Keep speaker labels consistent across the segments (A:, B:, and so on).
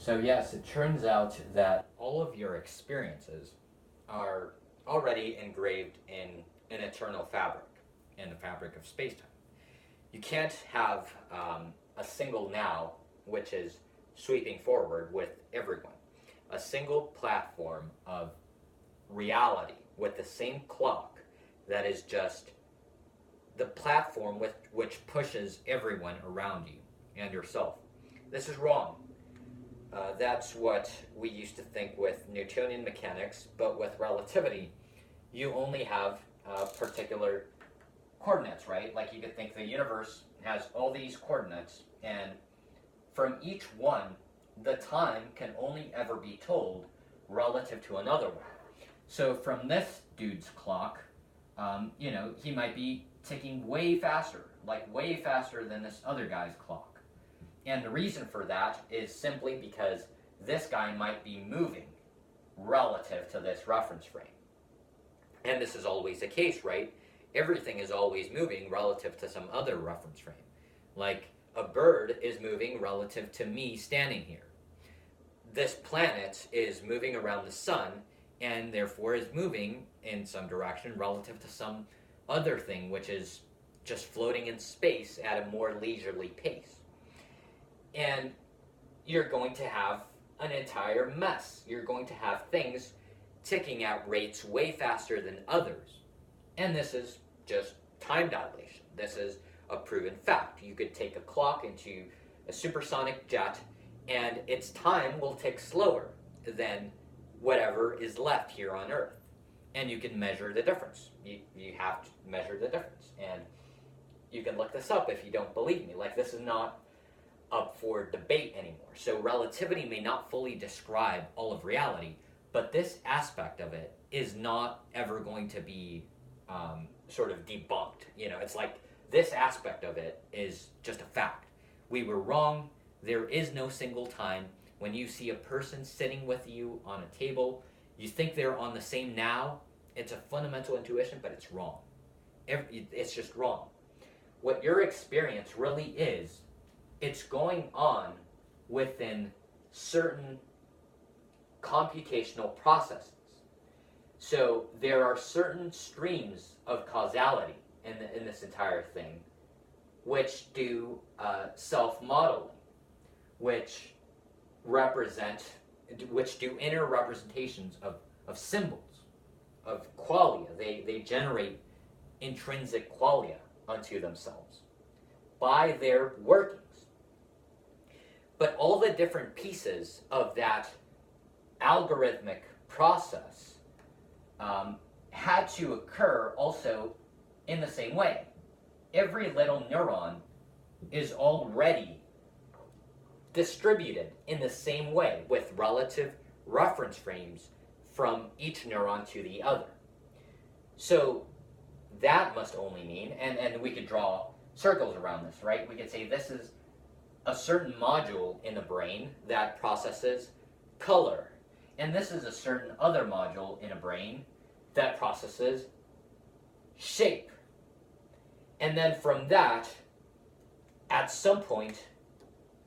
A: So yes, it turns out that all of your experiences are already engraved in an eternal fabric, in the fabric of space-time. You can't have a single now, which is sweeping forward with everyone. A single platform of reality with the same clock that is just the platform with which pushes everyone around you and yourself. This is wrong. That's what we used to think with Newtonian mechanics, but with relativity, you only have particular coordinates, right? Like you could think the universe has all these coordinates, and from each one, the time can only ever be told relative to another one. So from this dude's clock, he might be ticking way faster, like way faster than this other guy's clock. And the reason for that is simply because this guy might be moving relative to this reference frame. And this is always the case, right? Everything is always moving relative to some other reference frame. Like a bird is moving relative to me standing here. This planet is moving around the sun and therefore is moving in some direction relative to some other thing which is just floating in space at a more leisurely pace. And you're going to have an entire mess. You're going to have things ticking at rates way faster than others. And this is just time dilation. This is a proven fact. You could take a clock into a supersonic jet, and its time will tick slower than whatever is left here on Earth. And you can measure the difference. You have to measure the difference. And you can look this up if you don't believe me. Like, this is not up for debate anymore. So relativity may not fully describe all of reality, but this aspect of it is not ever going to be sort of debunked. It's like this aspect of it is just a fact. We were wrong. There is no single time. When you see a person sitting with you on a table, you think they're on the same now. It's a fundamental intuition, but it's wrong. It's just wrong. What your experience really is, it's going on within certain computational processes. So there are certain streams of causality in this entire thing, which do self-modeling, which do inner representations of symbols, of qualia. They generate intrinsic qualia unto themselves by their workings. But all the different pieces of that algorithmic process had to occur also in the same way. Every little neuron is already distributed in the same way with relative reference frames from each neuron to the other. So that must only mean, and we could draw circles around this, right? We could say this is a certain module in the brain that processes color. And this is a certain other module in a brain that processes shape. And then from that, at some point,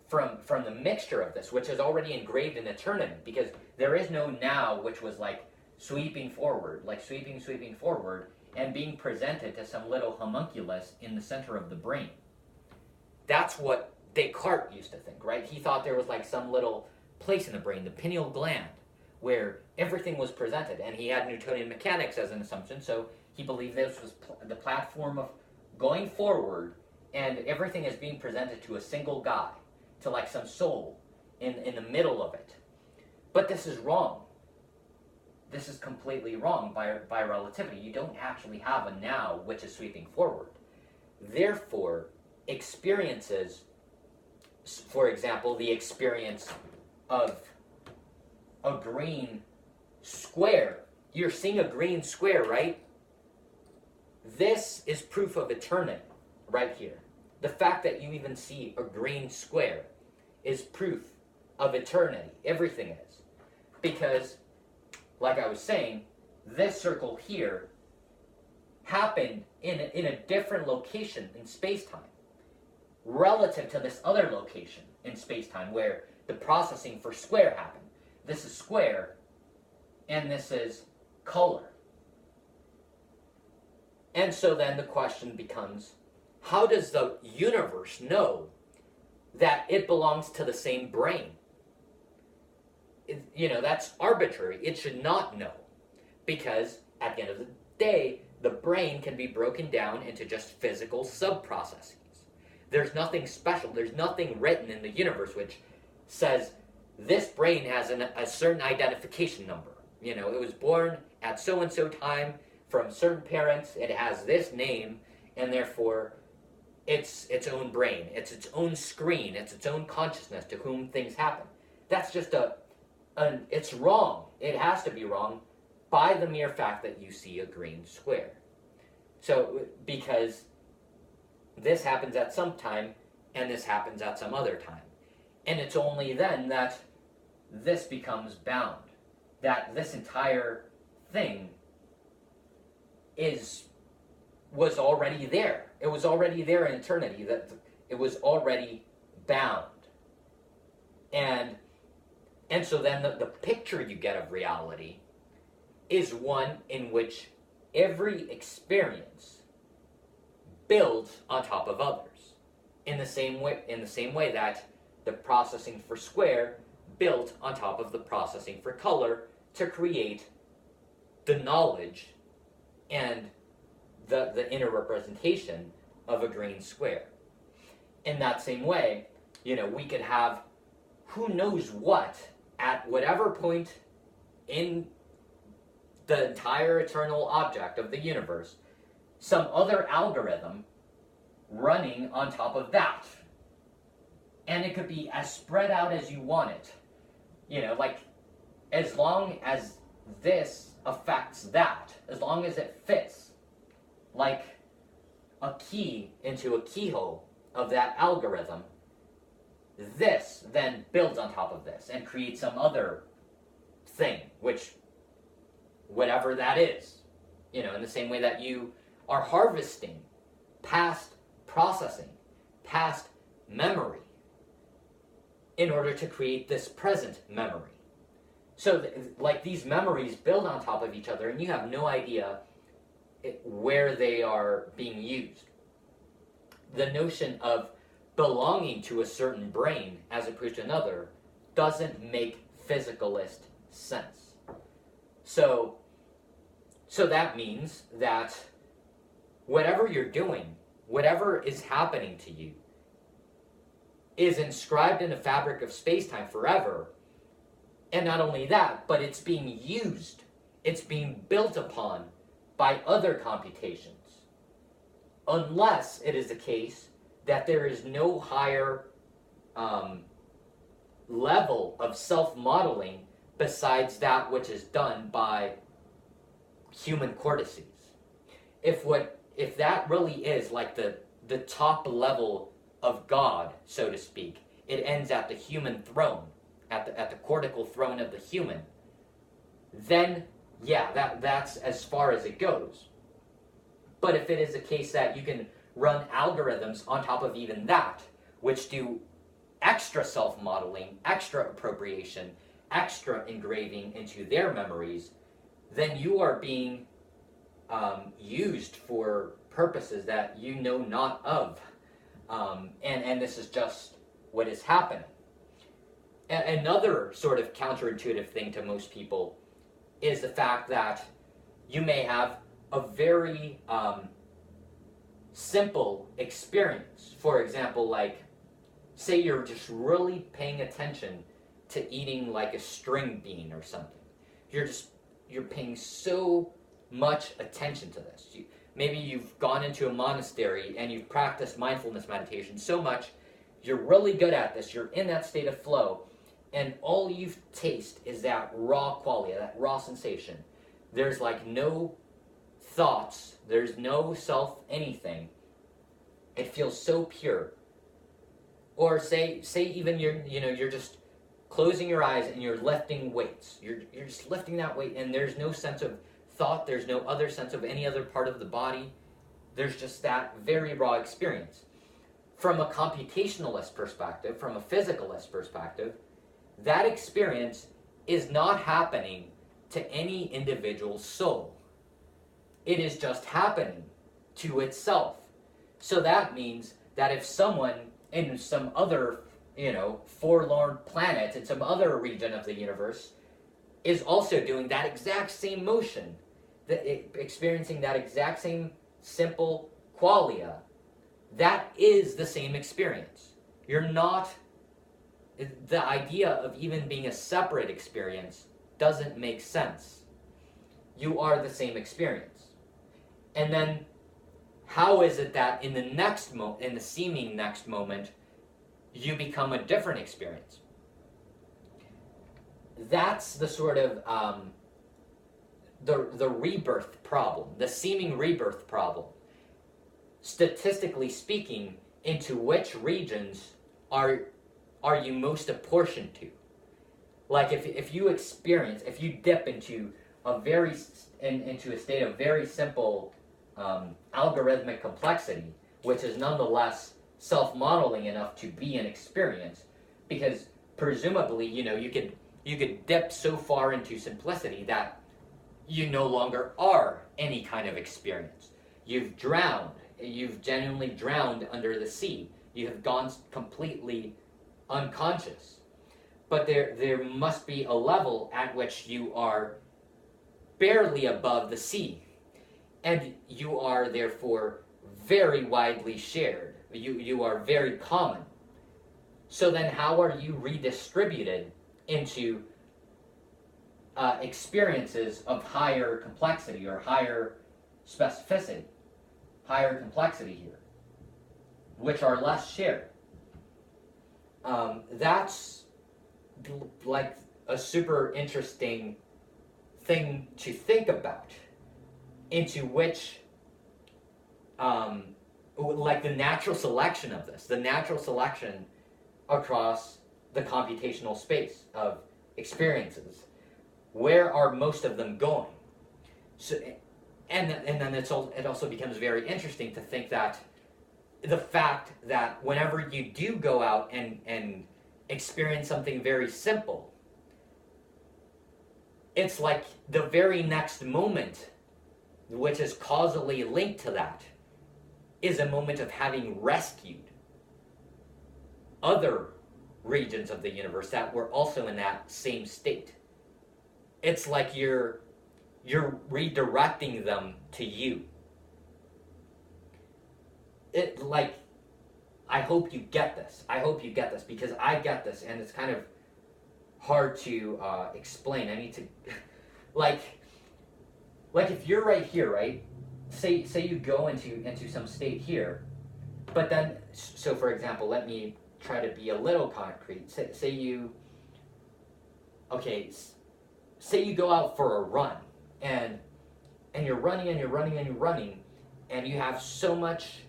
A: from the mixture of this, which is already engraved in eternity, because there is no now which was like sweeping forward, like sweeping forward, and being presented to some little homunculus in the center of the brain. That's what Descartes used to think, right? He thought there was like some little place in the brain, the pineal gland, where everything was presented, and he had Newtonian mechanics as an assumption, so he believed this was the platform of going forward, and everything is being presented to a single guy, to like some soul in the middle of it. But this is wrong. This is completely wrong by relativity. You don't actually have a now which is sweeping forward. Therefore, experiences, for example, the experience of a green square. You're seeing a green square, right? This is proof of eternity right here. The fact that you even see a green square is proof of eternity. Everything is. Because, like I was saying, this circle here happened in a different location in space-time relative to this other location in space-time where the processing for square happen. This is square, and this is color. And so then the question becomes, how does the universe know that it belongs to the same brain? That's arbitrary. It should not know. Because at the end of the day, the brain can be broken down into just physical sub-processes. There's nothing special. There's nothing written in the universe which says this brain has a certain identification number. It was born at so-and-so time from certain parents. It has this name, and therefore it's its own brain. It's its own screen. It's its own consciousness to whom things happen. That's just it's wrong. It has to be wrong by the mere fact that you see a green square. So, because this happens at some time, and this happens at some other time. And it's only then that this becomes bound. That this entire thing was already there. It was already there in eternity. That it was already bound. And so then the picture you get of reality is one in which every experience builds on top of others. In the same way that the processing for square built on top of the processing for color to create the knowledge and the inner representation of a green square. In that same way, we could have who knows what at whatever point in the entire eternal object of the universe, some other algorithm running on top of that. And it could be as spread out as you want it. As long as this affects that, as long as it fits like a key into a keyhole of that algorithm, this then builds on top of this and creates some other thing, which, whatever that is, in the same way that you are harvesting past processing, past memory, in order to create this present memory. So, these memories build on top of each other, and you have no idea where they are being used. The notion of belonging to a certain brain as opposed to another doesn't make physicalist sense. So that means that whatever you're doing, whatever is happening to you, is inscribed in the fabric of space-time forever. And not only that, but it's being used, it's being built upon by other computations. Unless it is the case that there is no higher level of self-modeling besides that which is done by human courtesies. If that really is like the top level of God, so to speak, it ends at the human throne, at the cortical throne of the human, then yeah, that's as far as it goes. But if it is a case that you can run algorithms on top of even that, which do extra self-modeling, extra appropriation, extra engraving into their memories, then you are being used for purposes that you know not of. And this is just what is happening. Another sort of counterintuitive thing to most people is the fact that you may have a very simple experience. For example, say you're just really paying attention to eating like a string bean or something. You're paying so much attention to this. Maybe you've gone into a monastery and you've practiced mindfulness meditation so much, you're really good at this, you're in that state of flow, and all you taste is that raw quality, that raw sensation. There's no thoughts, there's no self anything. It feels so pure. Or say even you're just closing your eyes and you're lifting weights. You're just lifting that weight, and there's no sense of thought, there's no other sense of any other part of the body. There's just that very raw experience. From a computationalist perspective, from a physicalist perspective, that experience is not happening to any individual soul. It is just happening to itself. So that means that if someone in some other, forlorn planet, in some other region of the universe, is also doing that exact same motion, experiencing that exact same simple qualia, that is the same experience. You're not, the idea of even being a separate experience doesn't make sense. You are the same experience. And then, how is it that in the seeming next moment, you become a different experience? That's the sort of the rebirth problem, the seeming rebirth problem. Statistically speaking, into which regions are you most apportioned to? Like if you dip into a state of very simple algorithmic complexity, which is nonetheless self-modeling enough to be an experience, because presumably, you could dip so far into simplicity that you no longer are any kind of experience. You've genuinely drowned under the sea. You have gone completely unconscious. But there must be a level at which you are barely above the sea, and you are therefore very widely shared. You are very common. So then how are you redistributed into experiences of higher complexity or higher specificity, higher complexity here, which are less shared? That's like a super interesting thing to think about, into which like the natural selection of this, the natural selection across the computational space of experiences. Where are most of them going? So, and then it also becomes very interesting to think that the fact that whenever you do go out and experience something very simple, it's like the very next moment, which is causally linked to that, is a moment of having rescued other regions of the universe that were also in that same state. It's like you're redirecting them to you. I hope you get this. Because I get this, and it's kind of hard to explain. I need to, like if you're right here, right? Say you go into some state here, but then, so for example, let me try to be a little concrete. Say you go out for a run, and you're running and you're running and you're running, and you have so many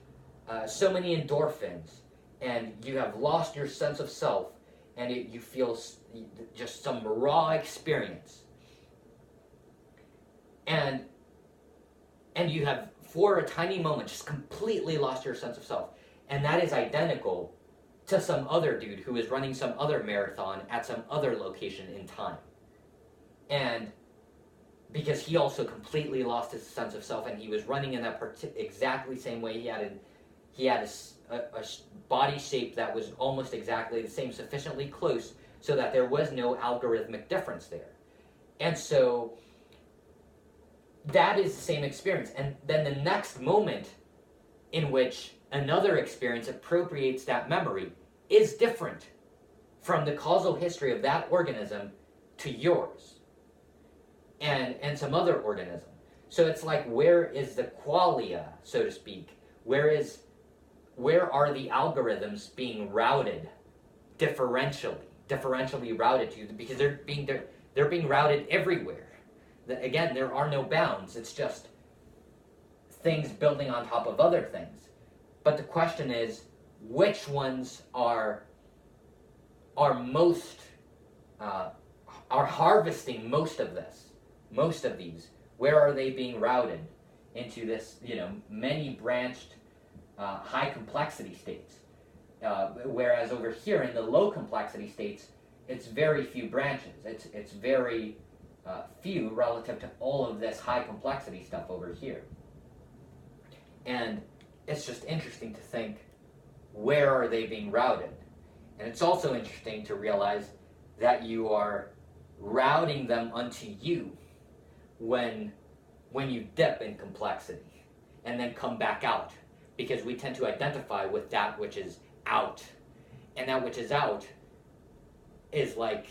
A: endorphins, and you have lost your sense of self, and you feel just some raw experience, and you have, for a tiny moment, just completely lost your sense of self, and that is identical to some other dude who is running some other marathon at some other location in time. And because he also completely lost his sense of self, and he was running in that exactly same way. He had a body shape that was almost exactly the same, sufficiently close so that there was no algorithmic difference there. And so that is the same experience. And then the next moment in which another experience appropriates that memory is different from the causal history of that organism to yours and some other organism. So it's like, where is the qualia, so to speak? Where are the algorithms being routed differentially routed to? Because they're being routed everywhere. Again, there are no bounds. It's just things building on top of other things. But the question is, which ones are harvesting most of these? Where are they being routed into this, many branched, high complexity states? Whereas over here in the low complexity states, it's very few branches. It's very few relative to all of this high complexity stuff over here. And it's just interesting to think, where are they being routed? And it's also interesting to realize that you are routing them unto you when you dip in complexity and then come back out, because we tend to identify with that which is out, and that which is out is like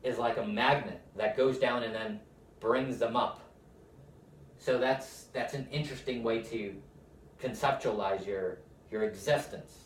A: a magnet that goes down and then brings them up. So that's an interesting way to conceptualize your existence.